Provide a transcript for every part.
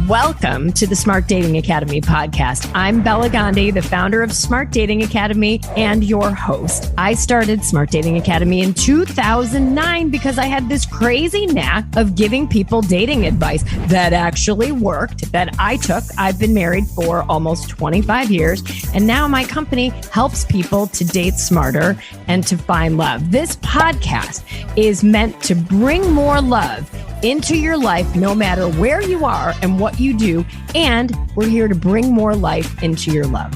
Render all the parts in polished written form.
Welcome to the Smart Dating Academy podcast. I'm Bela Gandhi, the founder of Smart Dating Academy and your host. I started Smart Dating Academy in 2009 because I had this crazy knack of giving people dating advice that actually worked, that I took. I've been married for almost 25 years, and now my company helps people to date smarter and to find love. This podcast is meant to bring more love into your life, no matter where you are and what you do. And we're here to bring more life into your love.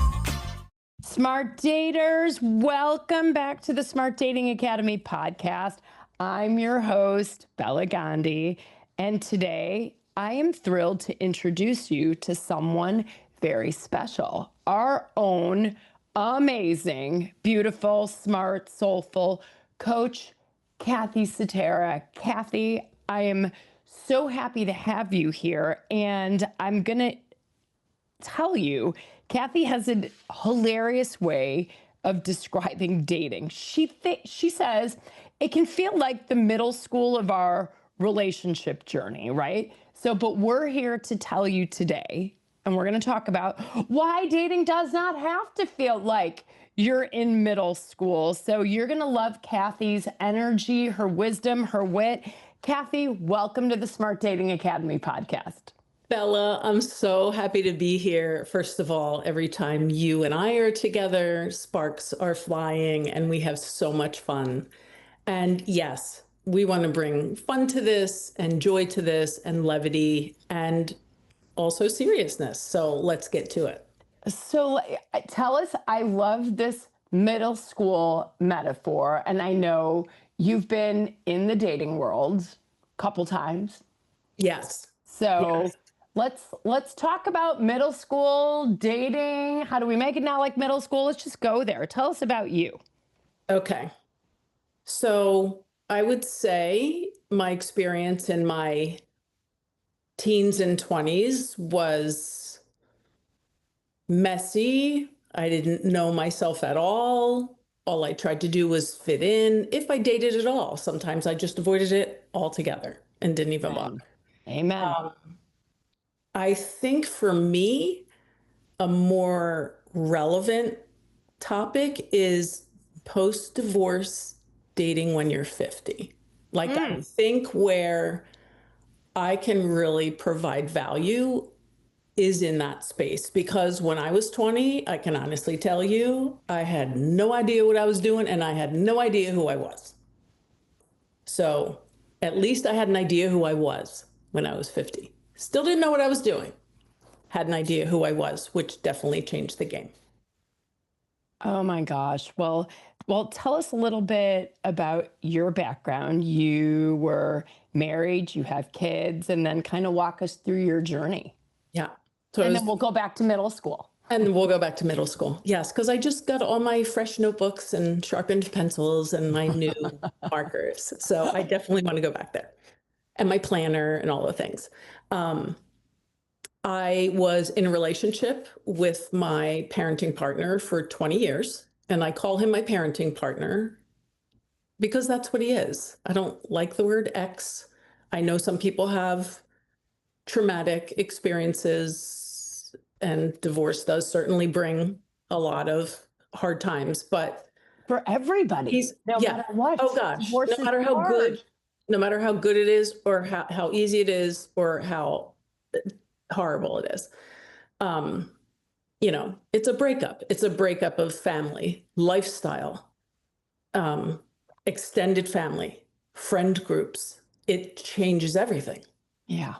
Smart daters, welcome back to the Smart Dating Academy podcast. I'm your host, Bela Gandhi. And today I am thrilled to introduce you to someone very special, our own amazing, beautiful, smart, soulful coach, Kathy Citera. Kathy, I am so happy to have you here. And I'm going to tell you, Kathy has a hilarious way of describing dating. She says it can feel like the middle school of our relationship journey, right? So, but we're here to tell you today, and we're going to talk about why dating does not have to feel like you're in middle school. So you're going to love Kathy's energy, her wisdom, her wit. Kathy, welcome to the Smart Dating Academy podcast. Bella, I'm so happy to be here. First of all, every time you and I are together, sparks are flying and we have so much fun. And yes, we want to bring fun to this and joy to this and levity and also seriousness. So let's get to it. So tell us, I love this middle school metaphor, and I know you've been in the dating world a couple times. Yes. So let's talk about middle school dating. How do we make it now like middle school? Let's just go there. Tell us about you. Okay. So I would say my experience in my teens and 20s was messy. I didn't know myself at all. All I tried to do was fit in. If I dated at all, sometimes I just avoided it altogether and didn't even bother. Amen. I think for me, a more relevant topic is post-divorce dating when you're 50. Like I think where I can really provide value is in that space, because when I was 20, I can honestly tell you, I had no idea what I was doing and I had no idea who I was. So at least I had an idea who I was when I was 50. Still didn't know what I was doing. Had an idea who I was, which definitely changed the game. Oh my gosh. Well, tell us a little bit about your background. You were married, you have kids, and then kind of walk us through your journey. Yeah. So and then we'll go back to middle school. And we'll go back to middle school. Yes, because I just got all my fresh notebooks and sharpened pencils and my new markers. So I definitely want to go back there. And my planner and all the things. I was in a relationship with my parenting partner for 20 years. And I call him my parenting partner because that's what he is. I don't like the word ex. I know some people have traumatic experiences, and divorce does certainly bring a lot of hard times, but for everybody, no matter what. Oh gosh, no matter how good it is, or how easy it is, or how horrible it is. It's a breakup. It's a breakup of family, lifestyle, extended family, friend groups. It changes everything. Yeah.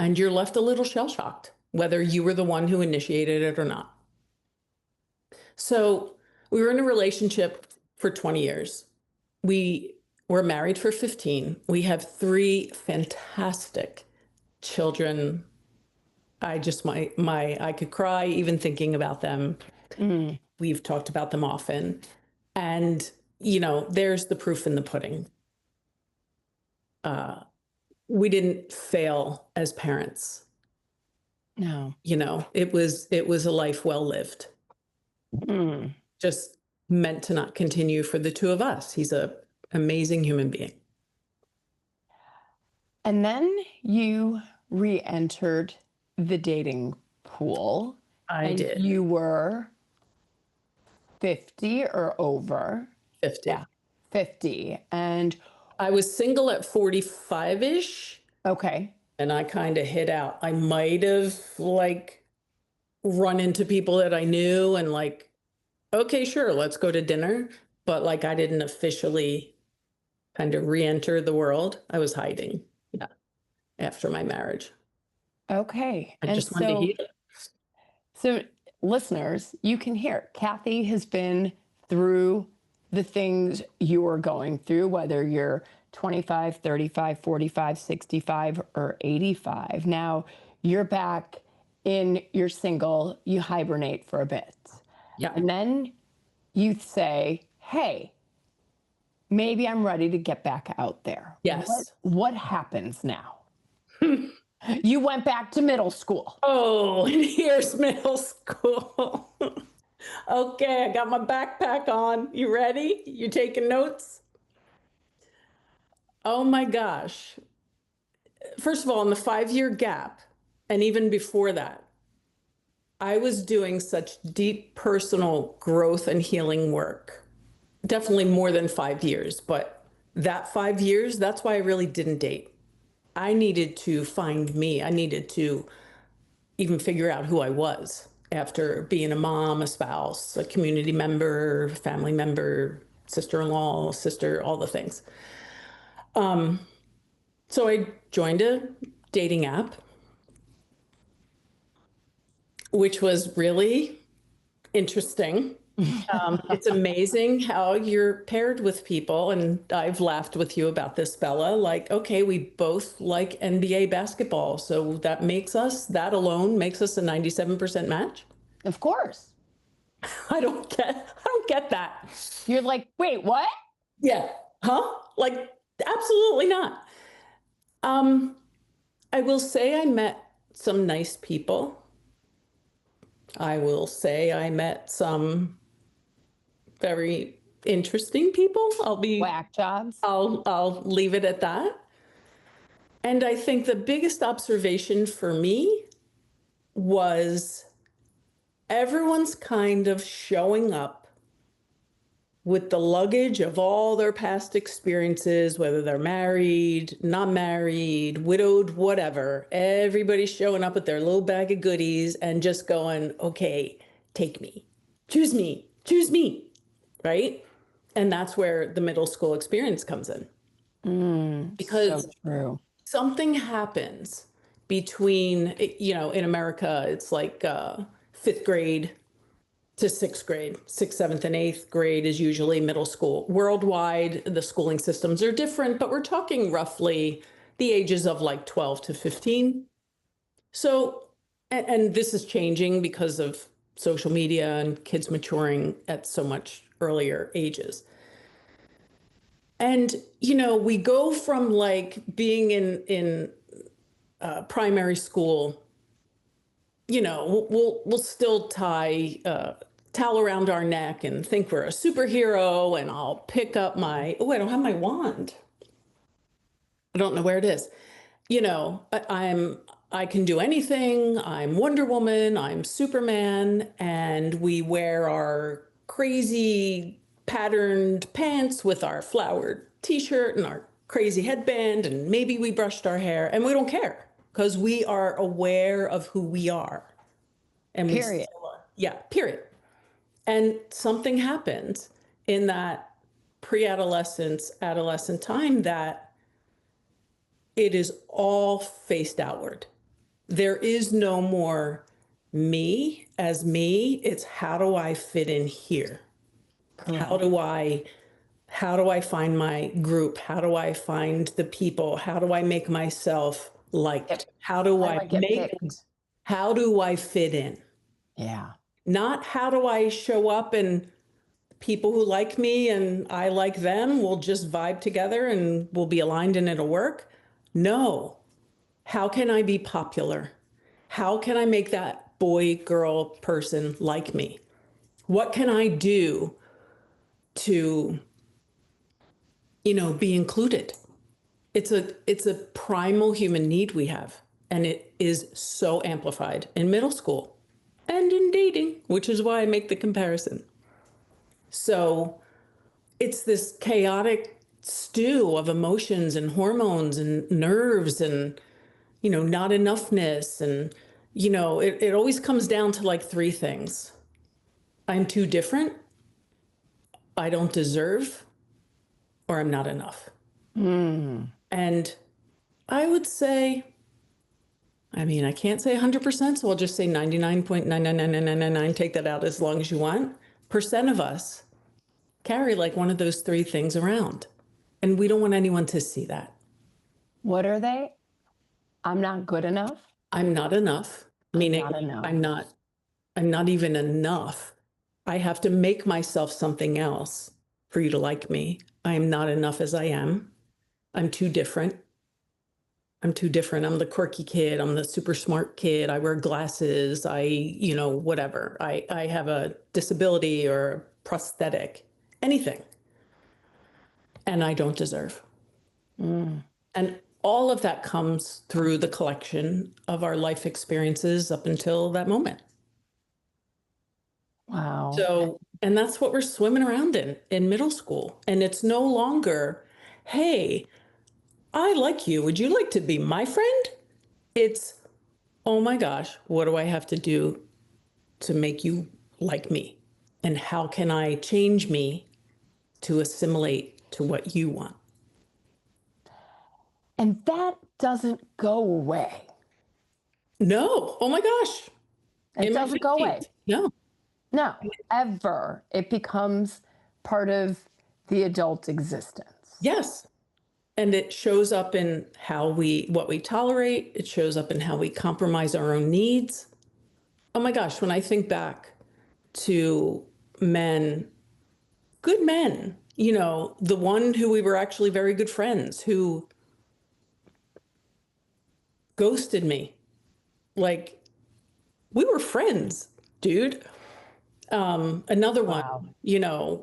And you're left a little shell-shocked, whether you were the one who initiated it or not. So we were in a relationship for 20 years. We were married for 15. We have 3 fantastic children. I could cry even thinking about them. We've talked about them often. And, there's the proof in the pudding. We didn't fail as parents. No. It was a life well lived. Just meant to not continue for the 2 of us. He's an amazing human being. And then you re-entered the dating pool I and did. you were 50 or over. 50. Yeah, 50. And I was single at 45-ish, okay. and I kind of hit out. I might have like run into people that I knew and like, okay, sure, let's go to dinner. But like I didn't officially kind of re-enter the world. I was hiding. Yeah. After my marriage. Okay. I And just wanted to so, heal. so listeners, you can hear Kathy has been through the things you are going through, whether you're 25, 35, 45, 65, or 85. Now you're back you're single, you hibernate for a bit. Yeah. And then you say, hey, maybe I'm ready to get back out there. Yes. What happens now? You went back to middle school. Oh, and here's middle school. Okay, I got my backpack on. You ready? You taking notes? Oh my gosh. First of all, in the 5-year gap, and even before that, I was doing such deep personal growth and healing work. Definitely more than 5 years, but that 5 years, that's why I really didn't date. I needed to find me. I needed to even figure out who I was after being a mom, a spouse, a community member, family member, sister-in-law, sister, all the things. So I joined a dating app, which was really interesting. It's amazing how you're paired with people. And I've laughed with you about this, Bella. Like, okay, we both like NBA basketball. So that alone makes us a 97% match. Of course. I don't get that. You're like, wait, what? Yeah. Huh? Like, absolutely not. Um, I will say I met some nice people. I will say I met some very interesting people. Whack jobs. I'll leave it at that. And I think the biggest observation for me was everyone's kind of showing up with the luggage of all their past experiences, whether they're married, not married, widowed, whatever. Everybody's showing up with their little bag of goodies and just going, okay, take me, choose me, right? And that's where the middle school experience comes in. So Because true. something happens between, in America, it's like fifth grade to sixth grade. Sixth, seventh, and eighth grade is usually middle school. Worldwide, the schooling systems are different, but we're talking roughly the ages of like 12 to 15. So, and this is changing because of social media and kids maturing at so much earlier ages. And, we go from like being in primary school, we'll still tie towel around our neck and think we're a superhero. And I'll pick up I don't have my wand. I don't know where it is. I can do anything. I'm Wonder Woman. I'm Superman. And we wear our crazy patterned pants with our flowered t-shirt and our crazy headband. And maybe we brushed our hair and we don't care because we are aware of who we are. And we Period. still are. Yeah, period. And something happens in that pre-adolescence, adolescent time that it is all faced outward. There is no more me as me. It's how do I fit in here? How do I find my group? How do I find the people? How do I make myself liked? How do I get picked? how do I fit in? Yeah. Not how do I show up and people who like me and I like them will just vibe together and we'll be aligned and it'll work. No. How can I be popular? How can I make that boy, girl person like me? What can I do to, be included? It's a primal human need we have. And it is so amplified in middle school and in dating, which is why I make the comparison. So it's this chaotic stew of emotions and hormones and nerves and, not enoughness. And, it always comes down to like three things. I'm too different, I don't deserve, or I'm not enough. And I would say, I can't say 100%, so I'll just say 99.99999, take that out as long as you want. Percent of us carry like one of those three things around. And we don't want anyone to see that. What are they? I'm not good enough. I'm not enough, meaning not enough. I'm not even enough. I have to make myself something else for you to like me. I am not enough as I am. I'm too different. I'm the quirky kid. I'm the super smart kid. I wear glasses. Whatever. I have a disability or a prosthetic, anything. And I don't deserve. And all of that comes through the collection of our life experiences up until that moment. Wow. So, and that's what we're swimming around in middle school. And it's no longer, hey, I like you. Would you like to be my friend? It's, oh my gosh, what do I have to do to make you like me? And how can I change me to assimilate to what you want? And that doesn't go away. No. Oh my gosh. It doesn't go away. No. No, ever. It becomes part of the adult existence. Yes. And it shows up in what we tolerate. It shows up in how we compromise our own needs. Oh my gosh, when I think back to men, good men, the one who we were actually very good friends, who ghosted me. Like, we were friends, dude. Another one,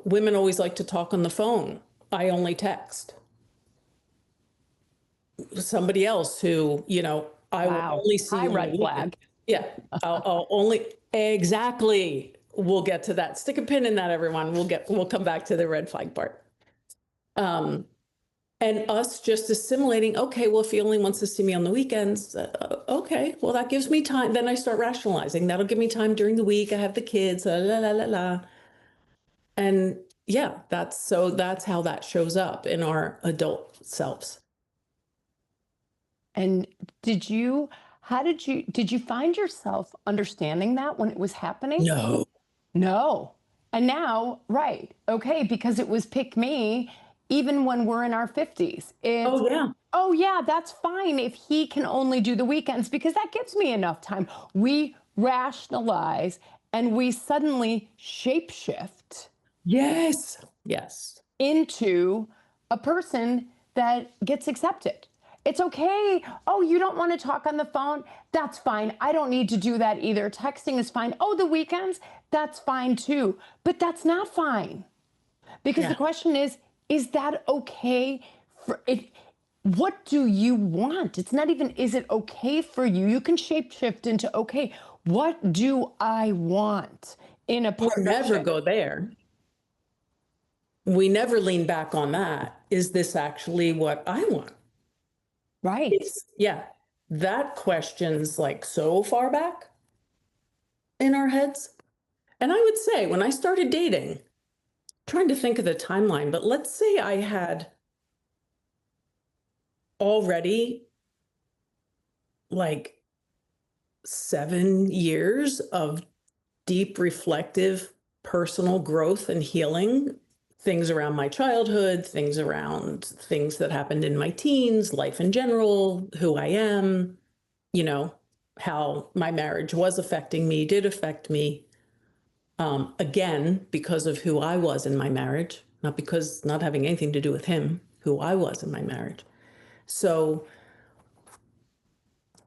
women always like to talk on the phone. I only text. Somebody else who, I will only see you on red the flag. weekend. Yeah, I'll only, exactly. We'll get to that. Stick a pin in that, everyone. We'll come back to the red flag part. And us just assimilating, okay, well, if he only wants to see me on the weekends, okay, well, that gives me time. Then I start rationalizing. That'll give me time during the week. I have the kids, la, la, la, la, la. And yeah, that's how that shows up in our adult selves. And did you find yourself understanding that when it was happening? No. And now, right. Okay. Because it was pick me, even when we're in our 50s. Oh yeah, that's fine if he can only do the weekends because that gives me enough time. We rationalize and we suddenly shapeshift. Yes. Into a person that gets accepted. It's okay. Oh, you don't want to talk on the phone? That's fine. I don't need to do that either. Texting is fine. Oh, the weekends? That's fine too. But that's not fine. Because the question is that okay for it? What do you want? It's not even, is it okay for you? You can shapeshift into, okay, what do I want in a partnership? We never go there. We never lean back on that. Is this actually what I want? Right. That question's like so far back in our heads. And I would say when I started dating, trying to think of the timeline, but let's say I had already like 7 years of deep reflective personal growth and healing, things around my childhood, things that happened in my teens, life in general, who I am, how my marriage was affecting me, did affect me. Again, because of who I was in my marriage, not having anything to do with him, who I was in my marriage. So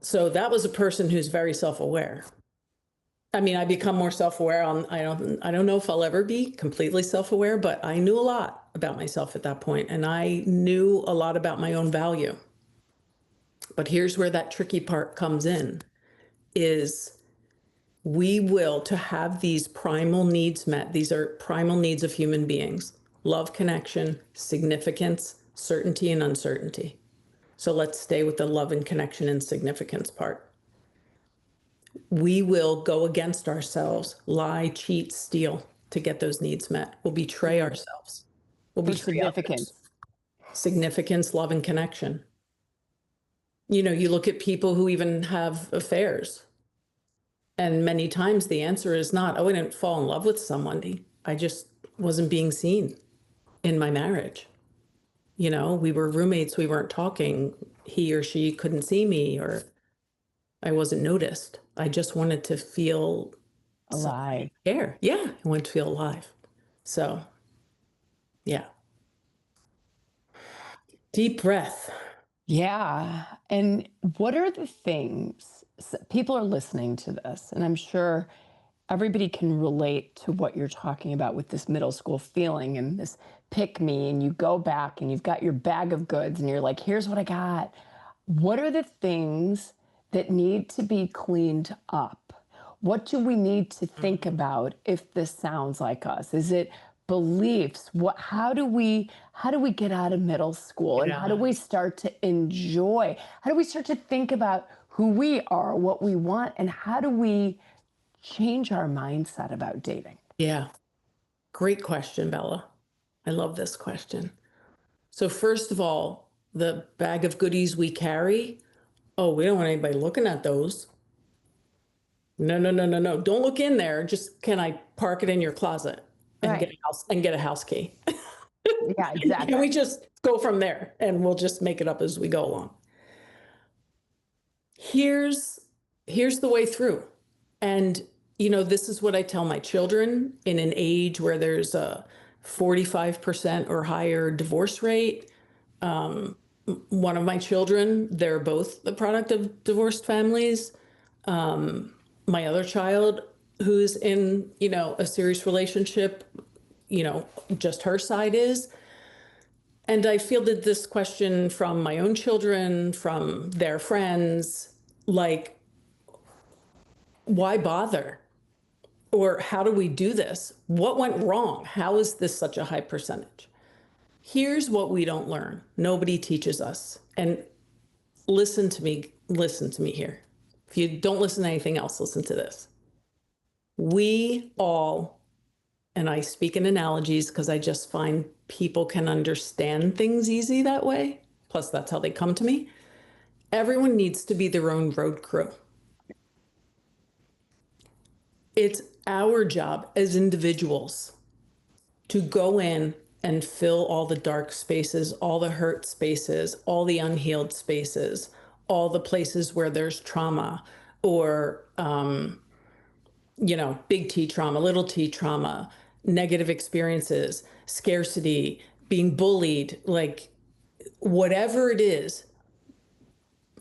that was a person who's very self-aware. I become more self-aware I don't know if I'll ever be completely self-aware, but I knew a lot about myself at that point, and I knew a lot about my own value. But here's where that tricky part comes in, is we will, to have these primal needs met, these are primal needs of human beings: love, connection, significance, certainty, and uncertainty. So let's stay with the love and connection and significance part. We will go against ourselves, lie, cheat, steal to get those needs met. We'll betray ourselves. We'll For betray significance. others. Significance, love, and connection. You know, you look at people who even have affairs, and many times the answer is not, oh, I didn't fall in love with somebody. I just wasn't being seen in my marriage. You know, we were roommates, we weren't talking. He or she couldn't see me, or I wasn't noticed. I just wanted to feel Alive. care. Yeah, I wanted to feel alive. So, yeah. Deep breath. Yeah. And what are the things people are listening to this, and I'm sure everybody can relate to what you're talking about with this middle school feeling and this pick me, and you go back and you've got your bag of goods and you're like, here's what I got. What are the things that need to be cleaned up? What do we need to think about if this sounds like us? Is it beliefs? How do we get out of middle school, and how do we start to enjoy? How do we start to think about who we are, what we want, and how do we change our mindset about dating? Yeah. Great question, Bella. I love this question. So first of all, the bag of goodies we carry, oh, we don't want anybody looking at those. No, no, no, no, no. Don't look in there. Just, can I park it in your closet and Right. get a house key? Yeah, exactly. Can we just go from there, and we'll just make it up as we go along? Here's the way through. And you know, this is what I tell my children in an age where there's a 45% or higher divorce rate. One of my children, they're both the product of divorced families. My other child, who's in, you know, a serious relationship, you know, just her side is. And I fielded this question from my own children, from their friends, like, why bother? Or how do we do this? What went wrong? How is this such a high percentage? Here's what we don't learn. Nobody teaches us. And listen to me here. If you don't listen to anything else, listen to this. We all, and I speak in analogies because I just find people can understand things easy that way. Plus, that's how they come to me. Everyone needs to be their own road crew. It's our job as individuals to go in and fill all the dark spaces, all the hurt spaces, all the unhealed spaces, all the places where there's trauma, or, you know, big T trauma, little t trauma, negative experiences, scarcity, being bullied, like whatever it is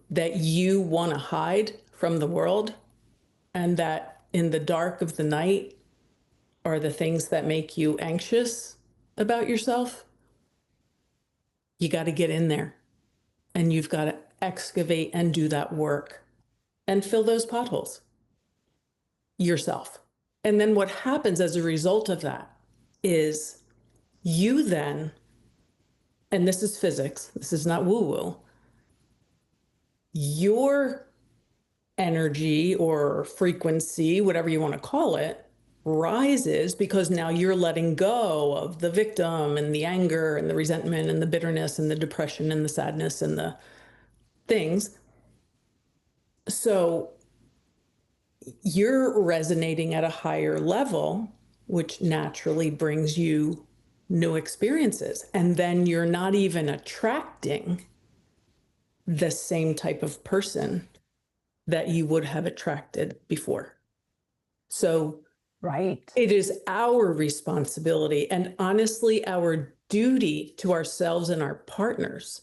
that you want to hide from the world, and that in the dark of the night are the things that make you anxious about yourself. You got to get in there, and you've got to excavate and do that work and fill those potholes yourself. And then what happens as a result of that is you then, and this is physics, this is not woo-woo, your energy or frequency, whatever you want to call it, rises, because now you're letting go of the victim and the anger and the resentment and the bitterness and the depression and the sadness and the things. So you're resonating at a higher level, which naturally brings you new experiences. And then you're not even attracting the same type of person that you would have attracted before. So Right. it is our responsibility, and honestly, our duty to ourselves and our partners,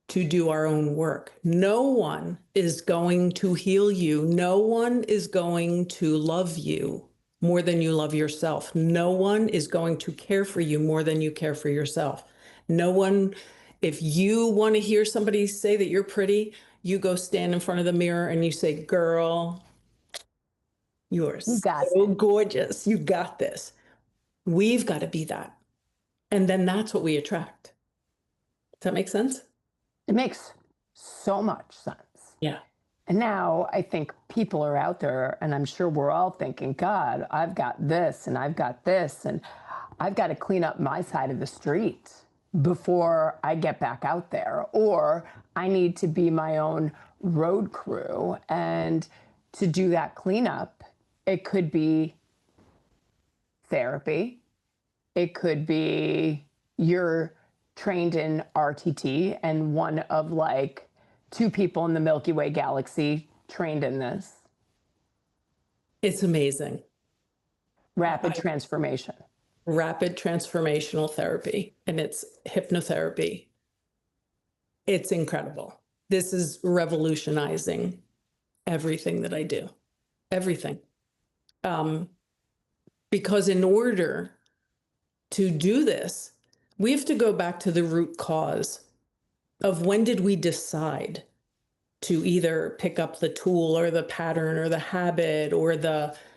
to do our own work. No one is going to heal you. No one is going to love you more than you love yourself. No one is going to care for you more than you care for yourself. No one If you want to hear somebody say that you're pretty, you go stand in front of the mirror and you say, girl, you are so gorgeous. You got this. We've got to be that. And then that's what we attract. Does that make sense? It makes so much sense. Yeah. And now I think people are out there, and I'm sure we're all thinking, God, I've got this and I've got this, and I've got to clean up my side of the street before I get back out there. Or I need to be my own road crew. And to do that cleanup, it could be therapy. It could be you're trained in RTT and one of like 2 people in the Milky Way galaxy trained in this. It's amazing. Rapid transformation. Rapid transformational therapy, and it's hypnotherapy. It's incredible. This is revolutionizing everything that I do. Everything. Because in order to do this, we have to go back to the root cause of when did we decide to either pick up the tool or the pattern or the habit or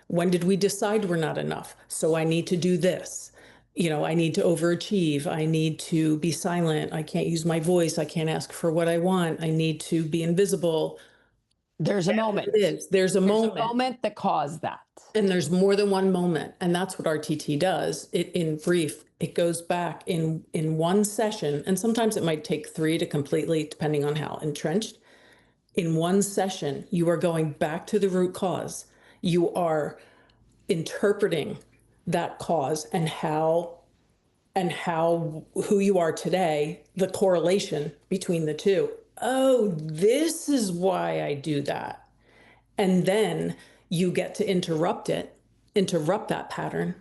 when did we decide we're not enough? So I need to do this. I need to overachieve. I need to be silent. I can't use my voice. I can't ask for what I want. I need to be invisible. There's a moment. It is. There's a moment that caused that. And there's more than one moment. And that's what RTT does. In brief, it goes back in one session. And sometimes it might take 3 to completely, depending on how entrenched. In one session, you are going back to the root cause. You are interpreting that cause and how who you are today, the correlation between the two. Oh, this is why I do that. And then you get to interrupt that pattern.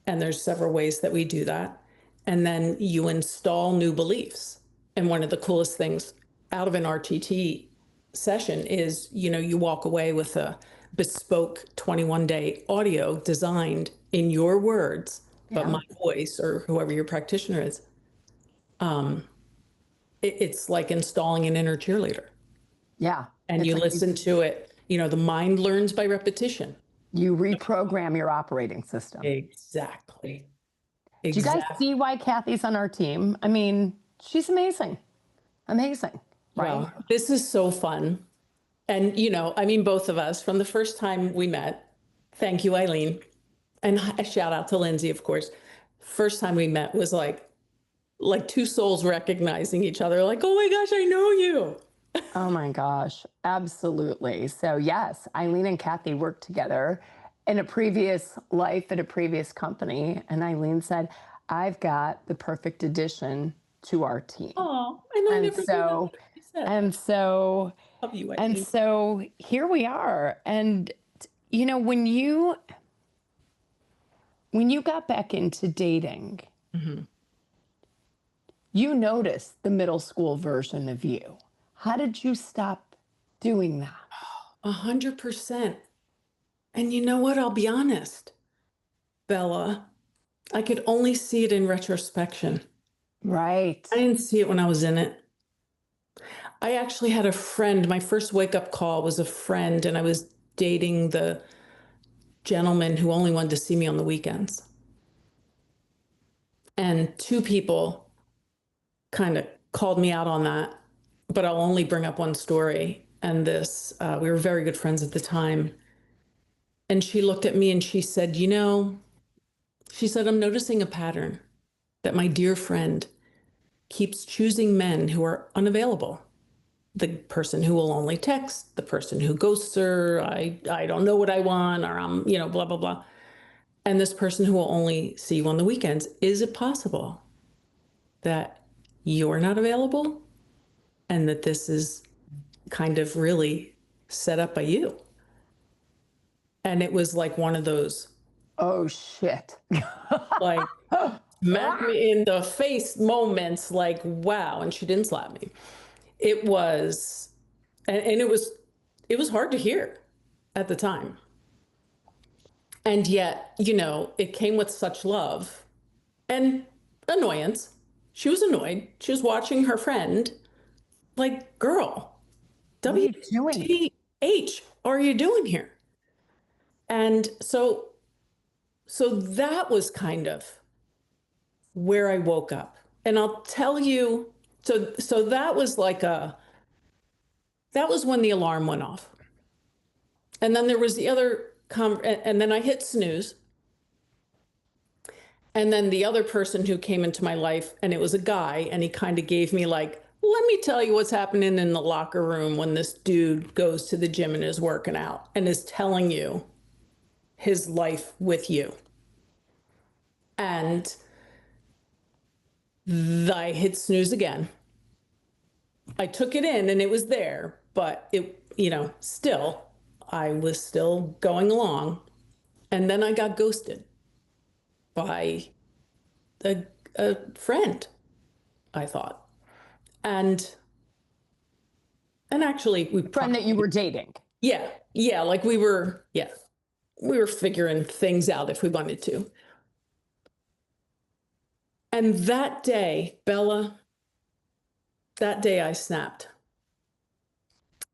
And there's several ways that we do that. And then you install new beliefs. And one of the coolest things out of an RTT session is, you walk away with a bespoke 21-day audio designed in your words, but my voice or whoever your practitioner is. It's like installing an inner cheerleader. Yeah. And you listen to it. The mind learns by repetition. You reprogram your operating system. Exactly. Do you guys see why Kathy's on our team? I mean, she's amazing. Amazing. Right? Well, this is so fun. And, both of us, from the first time we met, thank you, Eileen. And a shout out to Lindsay, of course. First time we met was like 2 souls recognizing each other, like, oh my gosh, I know you. Oh my gosh, absolutely. So yes, Eileen and Kathy worked together in a previous life at a previous company. And Eileen said, I've got the perfect addition to our team. Oh, I never so, and so, love you, and so here we are. And, when you got back into dating, you noticed the middle school version of you. How did you stop doing that? 100%. And you know what? I'll be honest, Bella, I could only see it in retrospection. Right. I didn't see it when I was in it. I actually had a friend. My first wake-up call was a friend, and I was dating the gentleman who only wanted to see me on the weekends. And 2 people kind of called me out on that. But I'll only bring up one story. And we were very good friends at the time. And she looked at me and she said, I'm noticing a pattern that my dear friend keeps choosing men who are unavailable. The person who will only text, the person who ghosts her, I don't know what I want, or I'm, blah, blah, blah. And this person who will only see you on the weekends. Is it possible that you're not available? And that this is kind of really set up by you. And it was like one of those, oh shit, like smack me in the face moments, like, wow. And she didn't slap me. It was, and it was hard to hear at the time. And yet, it came with such love and annoyance. She was annoyed. She was watching her friend, like, girl, What are you doing? WTH are you doing here? And so that was kind of where I woke up. And I'll tell you, so that was that was when the alarm went off. And then there was the other, and then I hit snooze. And then the other person who came into my life, and it was a guy, and he kind of gave me like, let me tell you what's happening in the locker room when this dude goes to the gym and is working out and is telling you his life with you. And I hit snooze again. I took it in and it was there, but it, still, I was still going along. And then I got ghosted by a friend, I thought. And actually we Friend that you were dating. Yeah, like we were figuring things out if we wanted to. And that day, Bella, that day I snapped.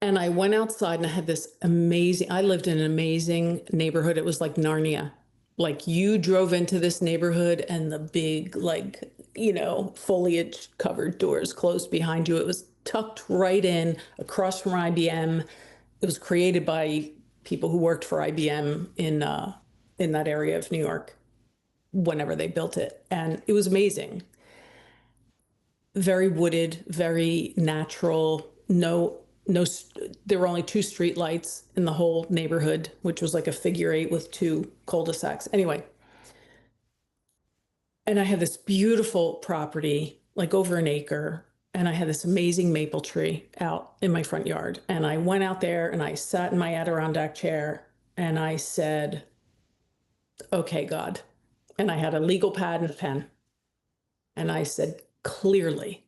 And I went outside and I had this I lived in an amazing neighborhood. It was like Narnia. Like you drove into this neighborhood and the big, like, foliage covered doors closed behind you. It was tucked right in across from IBM. It was created by people who worked for IBM in that area of New York whenever they built it. And it was amazing. Very wooded, very natural. No, there were only 2 street lights in the whole neighborhood, which was like a figure 8 with 2 cul-de-sacs. Anyway, and I had this beautiful property, like over an acre, and I had this amazing maple tree out in my front yard. And I went out there and I sat in my Adirondack chair and I said, okay, God. And I had a legal pad and a pen. And I said, clearly,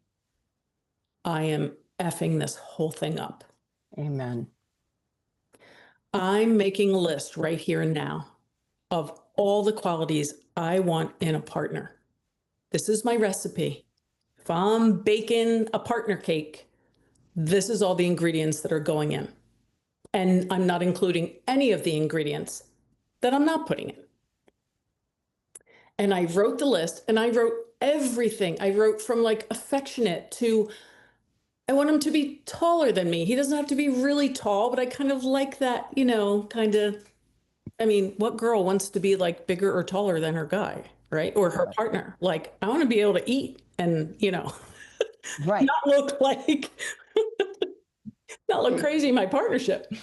I am effing this whole thing up. Amen. I'm making a list right here and now of all the qualities I want in a partner. This is my recipe. If I'm baking a partner cake, this is all the ingredients that are going in. And I'm not including any of the ingredients that I'm not putting in. And I wrote the list and I wrote everything. I wrote from like affectionate to, I want him to be taller than me. He doesn't have to be really tall, but I kind of like that, what girl wants to be like bigger or taller than her guy, right? Or her partner. Like, I want to be able to eat and, right. not look like, not look crazy in my partnership.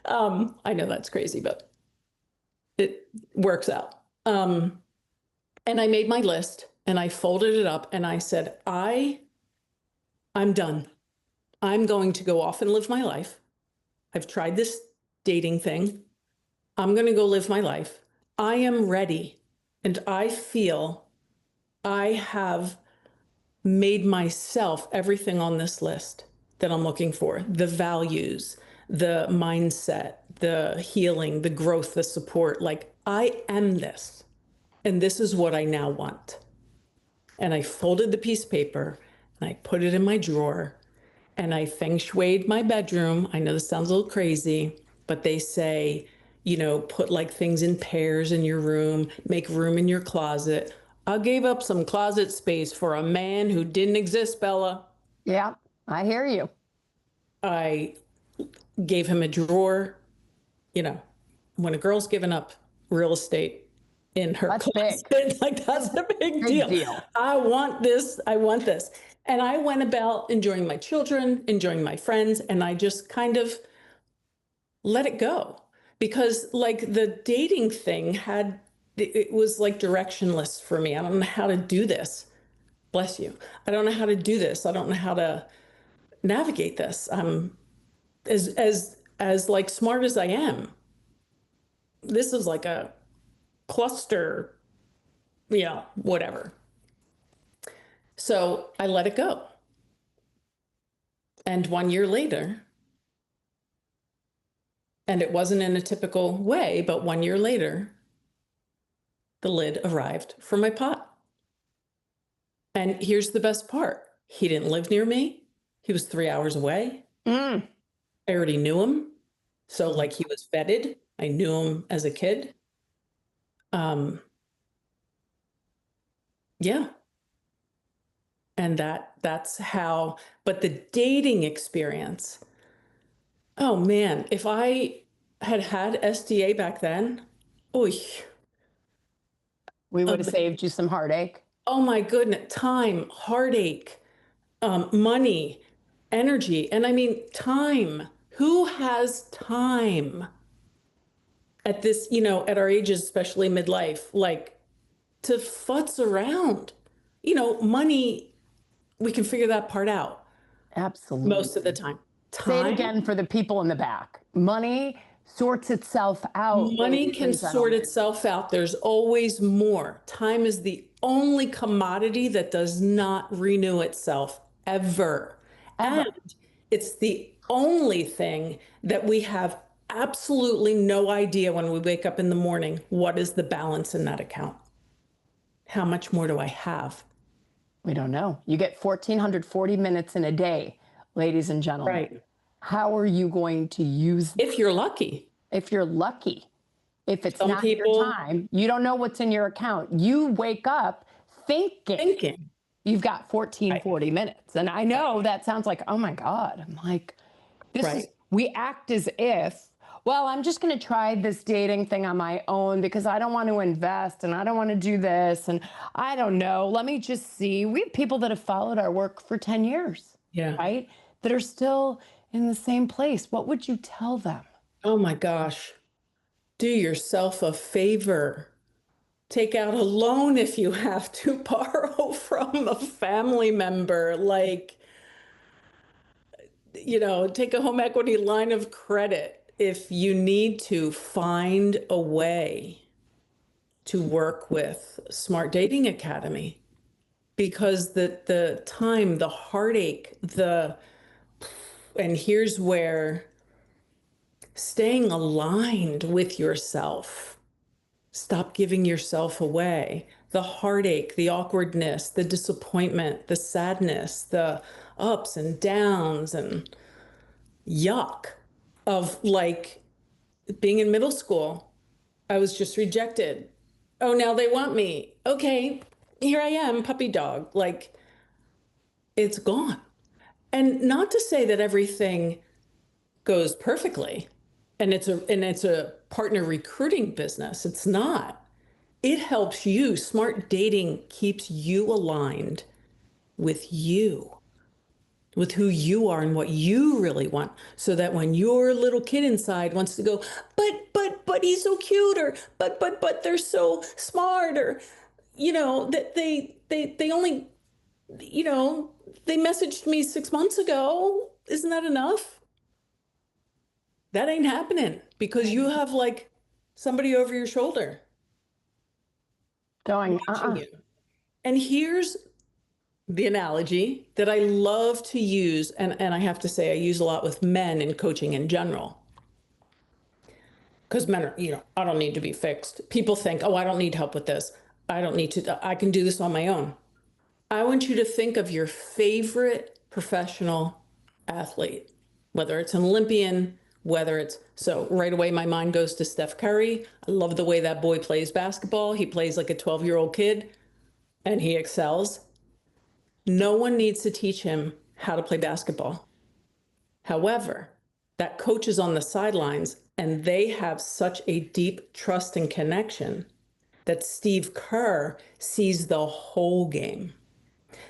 I know that's crazy, but it works out. And I made my list and I folded it up and I said, I'm done. I'm going to go off and live my life. I've tried this dating thing. I'm going to go live my life. I am ready. And I feel I have made myself everything on this list that I'm looking for. The values, the mindset, the healing, the growth, the support. Like, I am this. And this is what I now want. And I folded the piece of paper and I put it in my drawer and I feng shuied my bedroom. I know this sounds a little crazy, but they say, put like things in pairs in your room, make room in your closet. I gave up some closet space for a man who didn't exist, Bella. Yeah, I hear you. I gave him a drawer. When a girl's given up real estate in her That's closet, big. like that's a big Big deal. deal. I want this. I want this. And I went about enjoying my children, enjoying my friends, and I just kind of let it go. Because like the dating thing it was like directionless for me. I don't know how to do this. Bless you. I don't know how to do this. I don't know how to navigate this. I'm as like smart as I am. This is like a cluster, whatever. So I let it go. And 1 year later, and it wasn't in a typical way, but 1 year later, the lid arrived for my pot. And here's the best part. He didn't live near me. He was 3 hours away. I already knew him. So like he was vetted. I knew him as a kid. Yeah. And that's how, but the dating experience, oh man, if I had SDA back then, oy, We would have saved you some heartache. oh my goodness, time, heartache, money, energy. And I mean, time. Who has time at this, at our ages, especially midlife, like to futz around? Money, we can figure that part out Absolutely. most of the time. Say it Time, again for the people in the back. Money sorts itself out. money ladies can and sort gentlemen. itself out. There's always more. Time is the only commodity that does not renew itself ever. Ever. And it's the only thing that we have absolutely no idea when we wake up in the morning. What is the balance in that account? How much more do I have? We don't know. You get 1,440 minutes in a day, ladies and gentlemen. Right. How are you going to use them? If you're lucky. If you're lucky? If it's Some not people- your time, you don't know what's in your account. You wake up thinking you've got 1,440 minutes. And I know that sounds like, oh my God. I'm like, we act as if, well, I'm just going to try this dating thing on my own because I don't want to invest and I don't want to do this. And I don't know. Let me just see. We have people that have followed our work for 10 years, right? That are still in the same place. What would you tell them? Oh my gosh. Do yourself a favor. Take out a loan if you have to, borrow from a family member, take a home equity line of credit. If you need to, find a way to work with Smart Dating Academy, because the time, the heartache, and here's where staying aligned with yourself, stop giving yourself away. The heartache, the awkwardness, the disappointment, the sadness, the ups and downs and yuck of like being in middle school. I was just rejected. Oh, now they want me. Okay, here I am, puppy dog. Like, it's gone. And not to say that everything goes perfectly and it's a partner recruiting business. It's not. It helps you. Smart dating keeps you aligned with you, with who you are and what you really want, so that when your little kid inside wants to go, but he's so cute, or but they're so smart, or that they only, they messaged me 6 months ago. Isn't that enough? That ain't happening, because you have like somebody over your shoulder Going, watching you. And here's the analogy that I love to use, and I have to say I use a lot with men in coaching in general. Because men are, I don't need to be fixed. People think, oh, I don't need help with this. I don't need to, I can do this on my own. I want you to think of your favorite professional athlete, whether it's an Olympian, so right away my mind goes to Steph Curry. I love the way that boy plays basketball. He plays like a 12-year-old kid and he excels. No one needs to teach him how to play basketball. However, that coach is on the sidelines and they have such a deep trust and connection that Steve Kerr sees the whole game.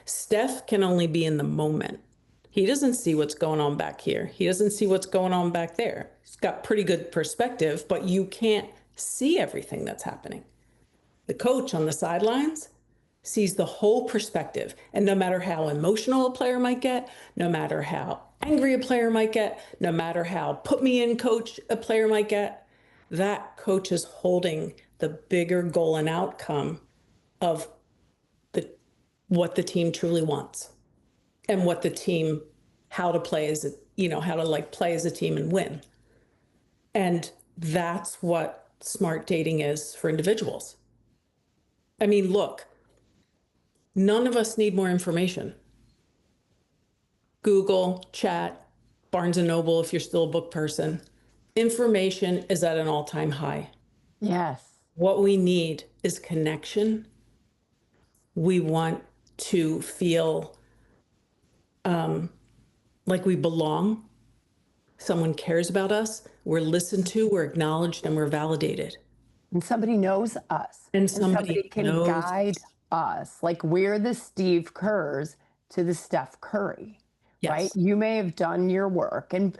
Steph can only be in the moment. He doesn't see what's going on back here. He doesn't see what's going on back there. He's got pretty good perspective, but you can't see everything that's happening. The coach on the sidelines sees the whole perspective. And no matter how emotional a player might get, no matter how angry a player might get, no matter how put me in coach a player might get, that coach is holding the bigger goal and outcome of what the team truly wants, and what the team, how to play as how to play as a team and win. And that's what smart dating is for individuals. I mean, look, None of us need more information. Google, chat, Barnes and Noble, if you're still a book person, information is at an all-time high. Yes. What we need is connection. We want to feel like we belong. Someone cares about us. We're listened to, we're acknowledged, and we're validated. And somebody knows us. And somebody somebody can knows guide us. Like we're the Steve Kerrs to the Steph Curry, right? Yes. You may have done your work. And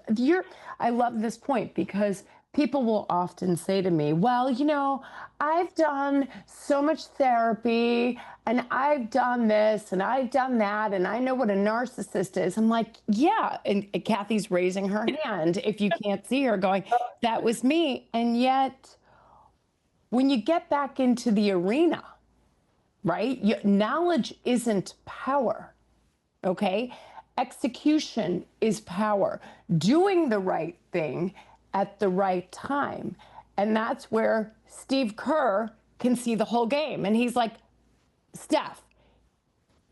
I love this point because people will often say to me, well, I've done so much therapy and I've done this and I've done that and I know what a narcissist is. I'm like, yeah. And Kathy's raising her hand if you can't see her going, that was me. And yet, when you get back into the arena, right? Knowledge isn't power, okay? Execution is power. Doing the right thing at the right time. And that's where Steve Kerr can see the whole game. And he's like, Steph,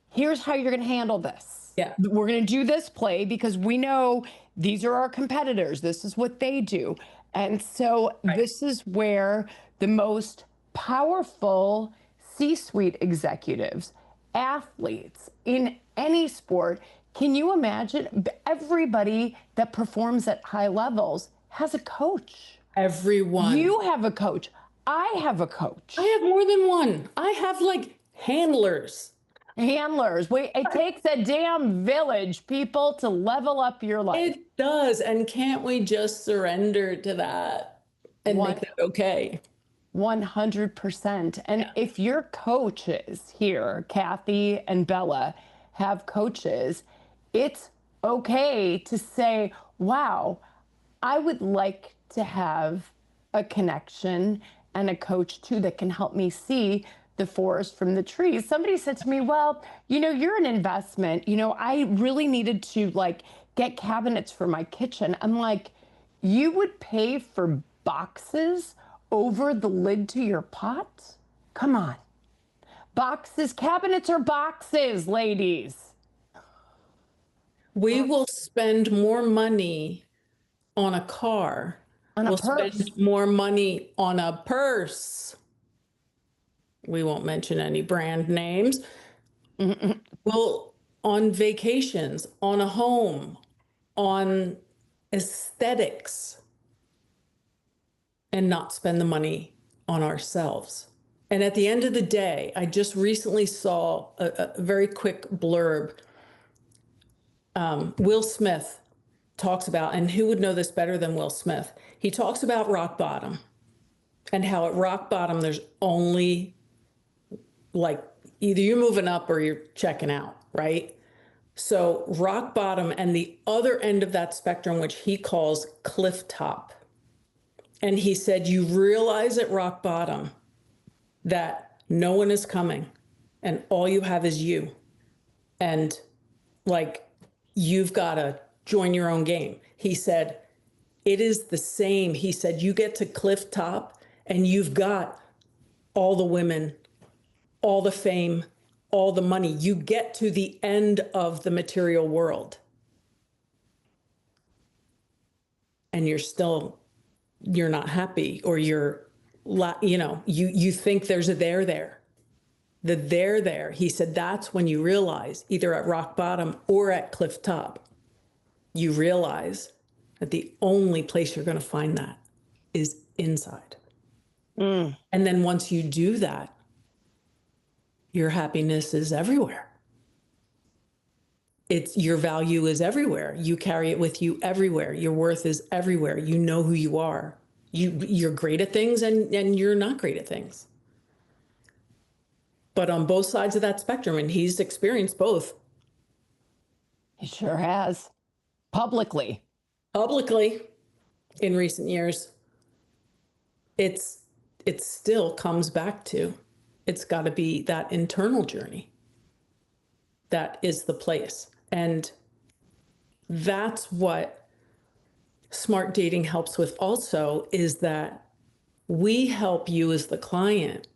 here's how you're going to handle this. Yeah. We're going to do this play because we know these are our competitors. This is what they do. And so this is where the most powerful C-suite executives, athletes in any sport, can you imagine? Everybody that performs at high levels has a coach. Everyone. You have a coach. I have a coach. I have more than one. I have like handlers. Handlers. It takes a damn village, people, to level up your life. It does. And can't we just surrender to that and make that okay? 100%. And if your coaches here, Kathy and Bella, have coaches, it's okay to say, wow, I would like to have a connection and a coach too that can help me see the forest from the trees. Somebody said to me, well, you're an investment. I really needed to get cabinets for my kitchen. I'm like, you would pay for boxes over the lid to your pot? Come on. Boxes, cabinets are boxes, ladies. We will spend more money on a car. On a purse. Spend more money on a purse. We won't mention any brand names. Well, on vacations, on a home, on aesthetics, and not spend the money on ourselves. And at the end of the day, I just recently saw a very quick blurb. Will Smith talks about, and who would know this better than Will Smith? He talks about rock bottom and how at rock bottom, there's only either you're moving up or you're checking out, right? So rock bottom and the other end of that spectrum, which he calls cliff top. And he said, you realize at rock bottom that no one is coming and all you have is you. And you've got to join your own game. He said, it is the same. He said, you get to cliff top and you've got all the women, all the fame, all the money. You get to the end of the material world. And you're not happy, or you think there's a there. The there. He said, that's when you realize, either at rock bottom or at cliff top, you realize that the only place you're going to find that is inside. And then once you do that, your happiness is everywhere. Your value is everywhere. You carry it with you everywhere. Your worth is everywhere. You know who you are. You're great at things and you're not great at things. But on both sides of that spectrum, and he's experienced both. He sure has. Publicly in recent years, it still comes back to, it's got to be that internal journey. That is the place. And that's what smart dating helps with also, is that we help you as the client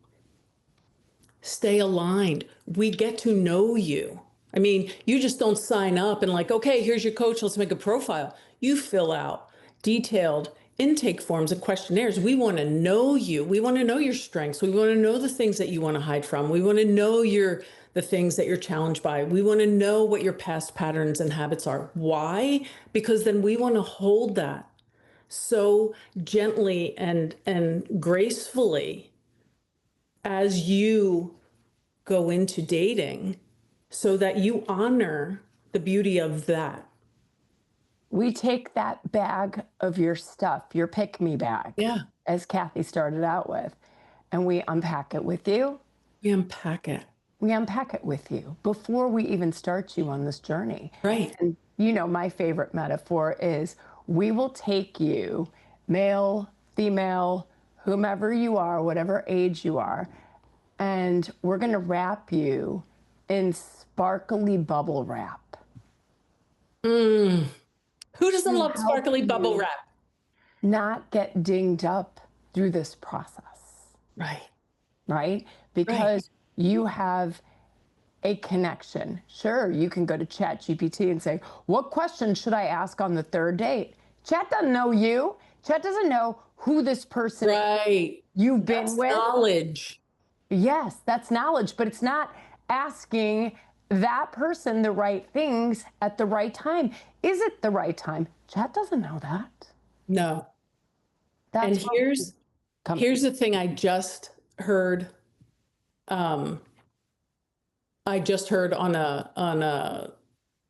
stay aligned. We get to know you. I mean, you just don't sign up and like, okay, here's your coach, let's make a profile. You fill out detailed intake forms and questionnaires. We want to know you. We want to know your strengths. We want to know the things that you want to hide from. We want to know the things that you're challenged by. We want to know what your past patterns and habits are. Why? Because then we want to hold that so gently and gracefully as you go into dating, so that you honor the beauty of that. We take that bag of your stuff, your pick-me bag, Yeah. as Kathy started out with, and we unpack it with you. We unpack it. We unpack it with you before we even start you on this journey. Right. And you know, my favorite metaphor is we will take you, male, female, whomever you are, whatever age you are, and we're going to wrap you in sparkly bubble wrap. Who doesn't love help sparkly bubble you. wrap? Not get dinged up through this process, Right. right? Because you have a connection. Sure, you can go to ChatGPT and say, what question should I ask on the third date? Chat doesn't know you. Chat doesn't know who this person Right. you've been That's with. knowledge. Yes, that's knowledge, but it's not asking that person the right things at the right time. Is it the right time? Chat doesn't know that. No. That's And what here's the thing I just heard. I just heard on a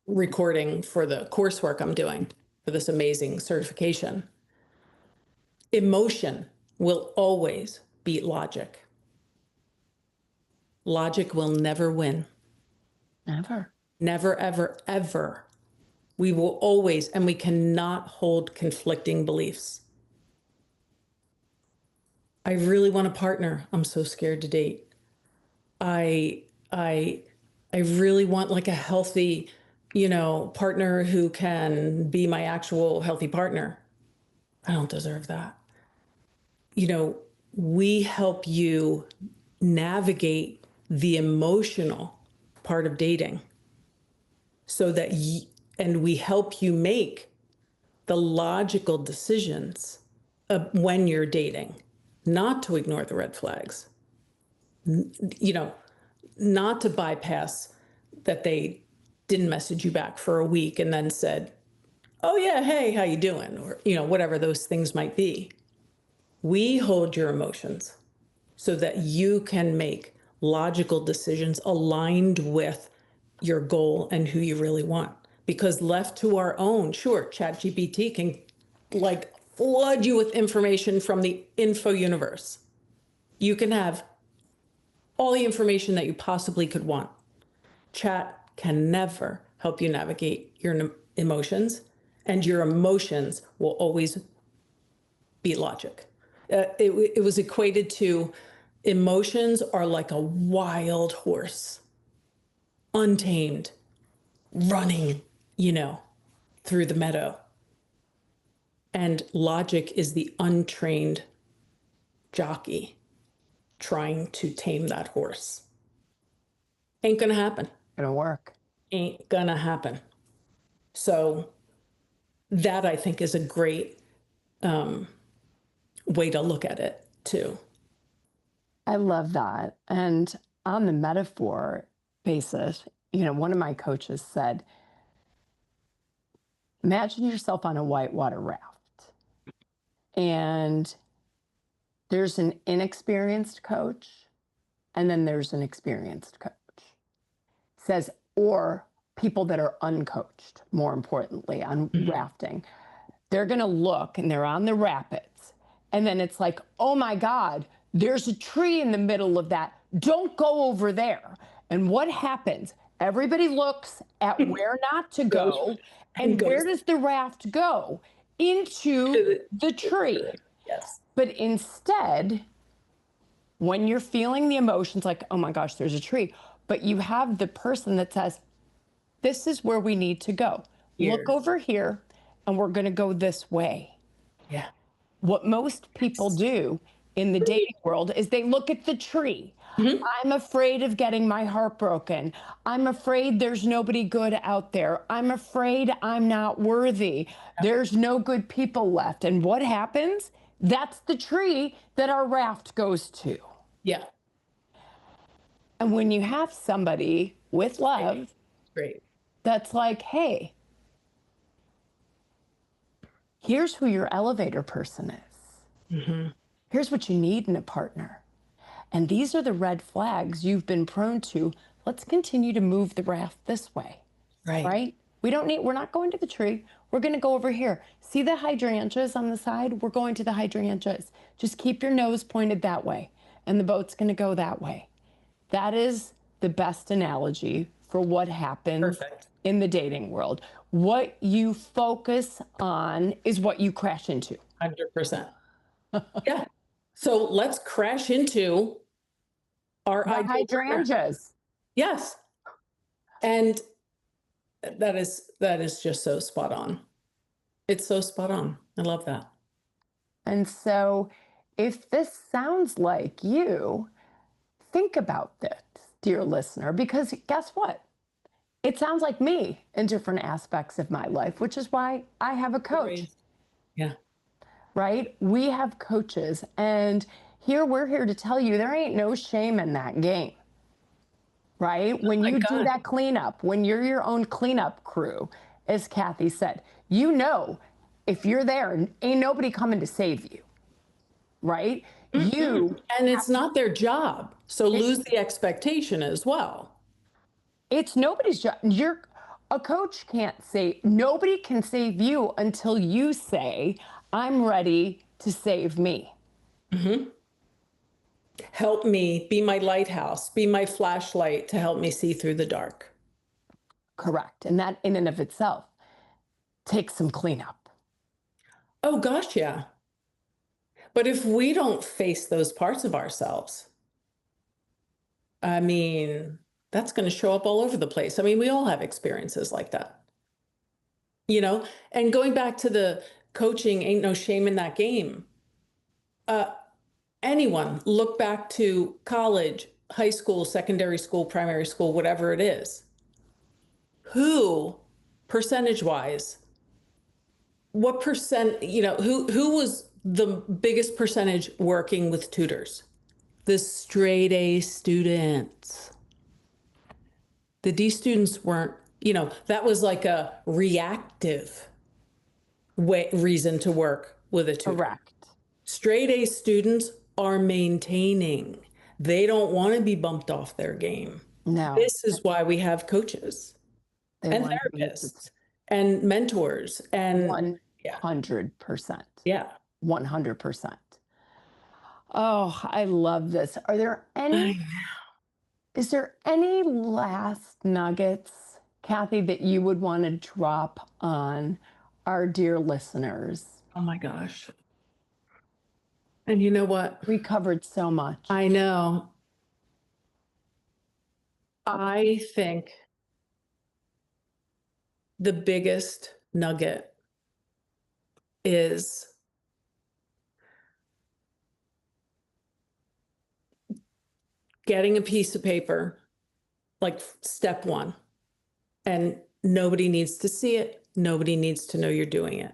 recording for the coursework I'm doing for this amazing certification. Emotion will always beat logic. Logic will never win. never. Never, ever, ever. We will always, and we cannot hold conflicting beliefs. I really want a partner. I'm so scared to date. I really want like a healthy, partner who can be my actual healthy partner. I don't deserve that. We help you navigate the emotional part of dating so that and we help you make the logical decisions when you're dating, not to ignore the red flags, not to bypass that they didn't message you back for a week and then said, oh yeah, hey, how you doing? Or, whatever those things might be. We hold your emotions so that you can make logical decisions aligned with your goal and who you really want. Because left to our own, sure, ChatGPT can flood you with information from the info universe. You can have all the information that you possibly could want. Chat can never help you navigate your emotions, and your emotions will always beat logic. It was equated to emotions are like a wild horse, untamed, running, through the meadow. And logic is the untrained jockey trying to tame that horse. Ain't gonna happen. Gonna work. Ain't gonna happen. So that I think is a great way to look at it too. I love that. And on the metaphor basis, one of my coaches said, imagine yourself on a whitewater raft. And there's an inexperienced coach, and then there's an experienced coach. Says, or people that are uncoached, more importantly, on rafting. They're going to look and they're on the rapids. And then it's like, oh my God, there's a tree in the middle of that. Don't go over there. And what happens? Everybody looks at where not to go. And where does the raft go? Into the tree. Yes. But instead, when you're feeling the emotions like, oh my gosh, there's a tree, but you have the person that says, this is where we need to go. Here. Look over here, and we're going to go this way. Yeah. What most people do in the dating world is they look at the tree. I'm afraid of getting my heart broken. I'm afraid there's nobody good out there. I'm afraid I'm not worthy. There's no good people left. And what happens? That's the tree that our raft goes to. Yeah. And when you have somebody with love, Great. that's like, hey, here's who your elevator person is. Here's what you need in a partner. And these are the red flags you've been prone to. Let's continue to move the raft this way. Right? We're not going to the tree. We're going to go over here. See the hydrangeas on the side? We're going to the hydrangeas. Just keep your nose pointed that way. And the boat's going to go that way. That is the best analogy for what happens in the dating world. What you focus on is what you crash into. 100%. Yeah. So let's crash into our hydrangeas. Yes. And that is just so spot on. It's so spot on. I love that. And so if this sounds like you, think about this, dear listener, because guess what? It sounds like me in different aspects of my life, which is why I have a coach. Yeah. Right? We have coaches, and we're here to tell you there ain't no shame in that game. Right? When you do that cleanup, when you're your own cleanup crew, as Kathy said, you know, if you're there, ain't nobody coming to save you. Right? And it's not their job. So lose the expectation as well. It's nobody's job. A coach can't nobody can save you until you say, I'm ready to save me. Help me, be my lighthouse, be my flashlight to help me see through the dark. Correct. And that in and of itself takes some cleanup. Oh gosh, yeah. But if we don't face those parts of ourselves, I mean, that's going to show up all over the place. I mean, we all have experiences like that. You know, and going back to the coaching, ain't no shame in that game. Anyone look back to college, high school, secondary school, primary school, whatever it is. Who, percentage-wise, what percent, who was the biggest percentage working with tutors? The straight A students. The D students weren't, that was like a reactive reason to work with a tutor. Correct. Straight A students are maintaining. They don't want to be bumped off their game. No. This is why we have coaches and therapists and mentors and 100%. Yeah. 100%. Oh, I love this. Is there any last nuggets, Kathy, that you would want to drop on our dear listeners? Oh my gosh. And you know what? We covered so much. I know. I think the biggest nugget is getting a piece of paper, like step one, and nobody needs to see it. Nobody needs to know you're doing it.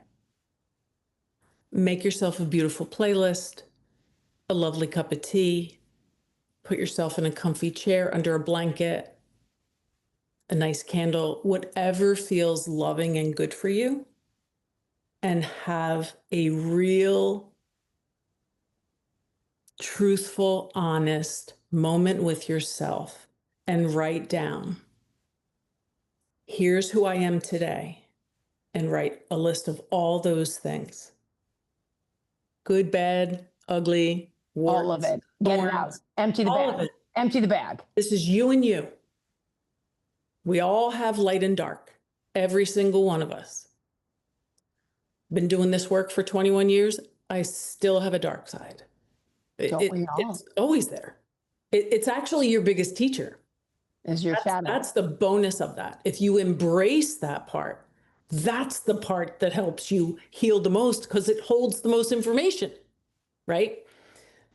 Make yourself a beautiful playlist, a lovely cup of tea, put yourself in a comfy chair under a blanket, a nice candle, whatever feels loving and good for you, and have a real, truthful, honest moment with yourself and write down, here's who I am today, and write a list of all those things. Good, bad, ugly, warts, all of it. Get it out. Empty the all bag. of it. Empty the bag. This is you and you. We all have light and dark. Every single one of us. Been doing this work for 21 years. I still have a dark side. Don't we all? It's always there. It's actually your biggest teacher. Is your shadow. That's the bonus of that. If you embrace that part, that's the part that helps you heal the most because it holds the most information, right?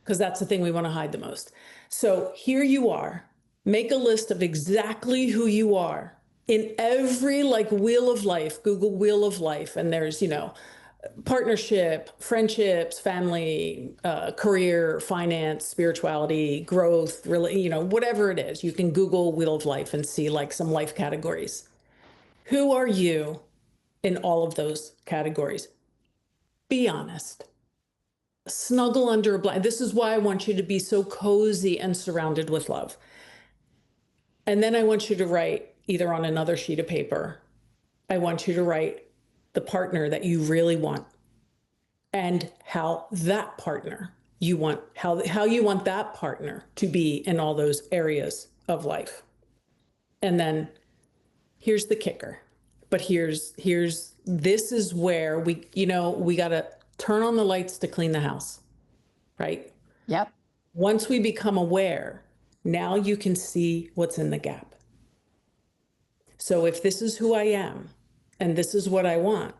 because that's the thing we want to hide the most. So here you are. Make a list of exactly who you are in every like wheel of life, Google wheel of life. And there's, partnership, friendships, family, career, finance, spirituality, growth, really, whatever it is. You can Google wheel of life and see like some life categories. Who are you in all of those categories? Be honest. Snuggle under a blanket. This is why I want you to be so cozy and surrounded with love. And then I want you to write either on another sheet of paper, I want you to write the partner that you really want and how that partner you want, how you want that partner to be in all those areas of life. And then here's the kicker. But this is where we got to turn on the lights to clean the house, right? Yep. Once we become aware, now you can see what's in the gap. So if this is who I am and this is what I want,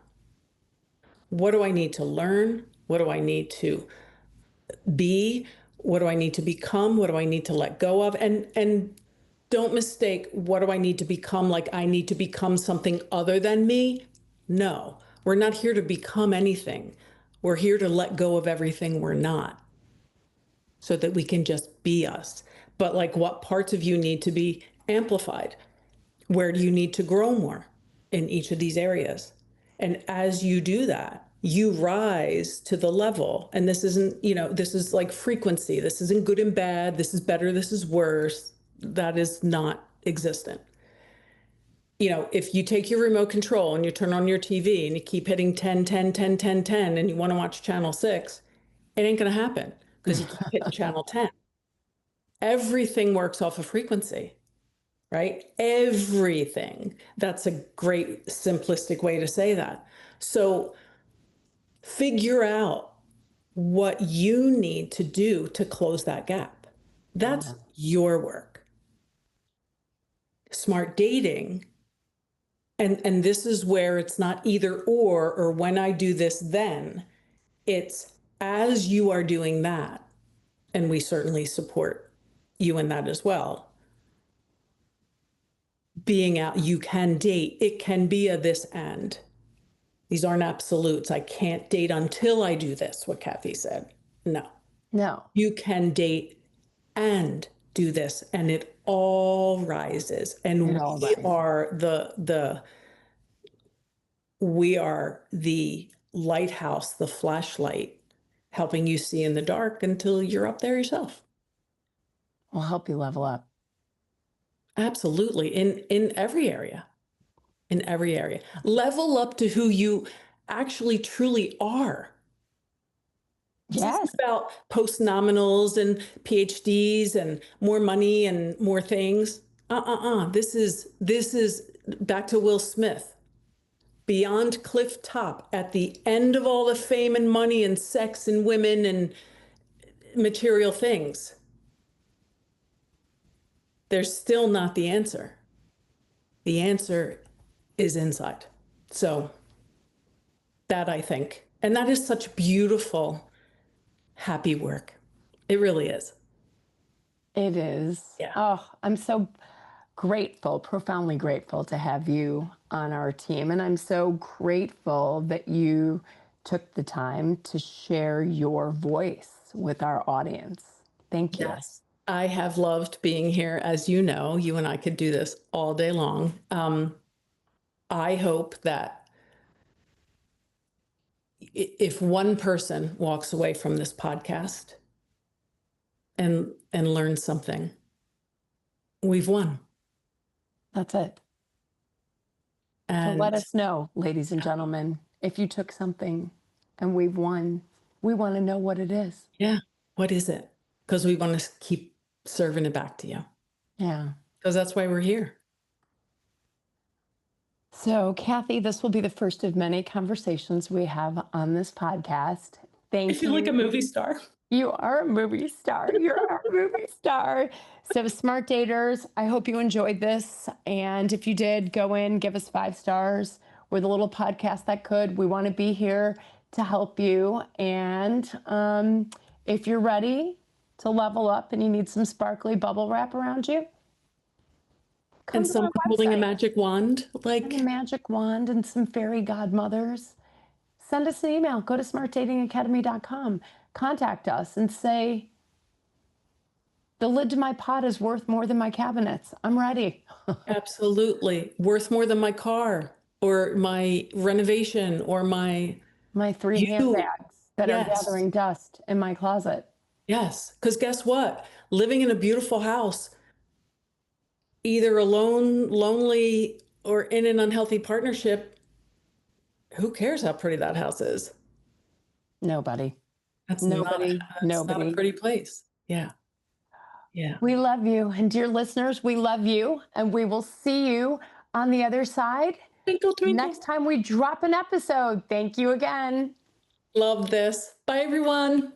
what do I need to learn? What do I need to be? What do I need to become? What do I need to let go of? And don't mistake what do I need to become like I need to become something other than me. No, we're not here to become anything. We're here to let go of everything we're not so that we can just be us. But like what parts of you need to be amplified? Where do you need to grow more in each of these areas? And as you do that, you rise to the level. And this isn't, this is like frequency. This isn't good and bad. This is better. This is worse. That is not existent. If you take your remote control and you turn on your TV and you keep hitting 10, 10, 10, 10, 10, and you want to watch channel 6, it ain't going to happen because you keep hitting channel 10. Everything works off of frequency, right? Everything. That's a great simplistic way to say that. So figure out what you need to do to close that gap. That's your work. Smart dating. And this is where it's not either or when I do this, then it's as you are doing that. And we certainly support you in that as well. Being out, you can date. It can be a this and. These aren't absolutes. I can't date until I do this, what Kathy said. No. You can date and do this, and it all rises. And we are the lighthouse, the flashlight, helping you see in the dark until you're up there yourself. We'll help you level up. Absolutely. In every area. In every area. Level up to who you actually truly are. Yes. It's about post-nominals and PhDs and more money and more things. This is back to Will Smith. Beyond cliff top, at the end of all the fame and money and sex and women and material things, there's still not the answer. The answer is inside. So that I think, and that is such beautiful, happy work. It really is. It is. Yeah. Oh, I'm so grateful, profoundly grateful to have you on our team. And I'm so grateful that you took the time to share your voice with our audience. Thank you. Yes. I have loved being here. As you know, you and I could do this all day long. I hope that if one person walks away from this podcast and learns something, we've won. That's it. And so let us know, ladies and gentlemen, if you took something and we've won. We want to know what it is. Yeah. What is it? Because we want to keep serving it back to you. Yeah. Because that's why we're here. So, Kathy, this will be the first of many conversations we have on this podcast. Thank you. I feel like a movie star. You are a movie star. You're a movie star. So, smart daters, I hope you enjoyed this. And if you did, go in, give us 5 stars. We're the little podcast that could. We want to be here to help you. And if you're ready to level up and you need some sparkly bubble wrap around you, come And to someone our holding a website. magic wand, And a magic wand and some fairy godmothers. Send us an email. Go to smartdatingacademy.com. Contact us and say, the lid to my pot is worth more than my cabinets. I'm ready. absolutely worth more than my car or my renovation or my 3 you. handbags that are Yes. gathering dust in my closet. Yes. Because guess what? Living in a beautiful house, either alone, lonely, or in an unhealthy partnership, who cares how pretty that house is? Nobody. That's Nobody. not a pretty place. Yeah. Yeah. We love you. And dear listeners, we love you. And we will see you on the other side Twinkle, twinkle. next time we drop an episode. Thank you again. Love this. Bye, everyone.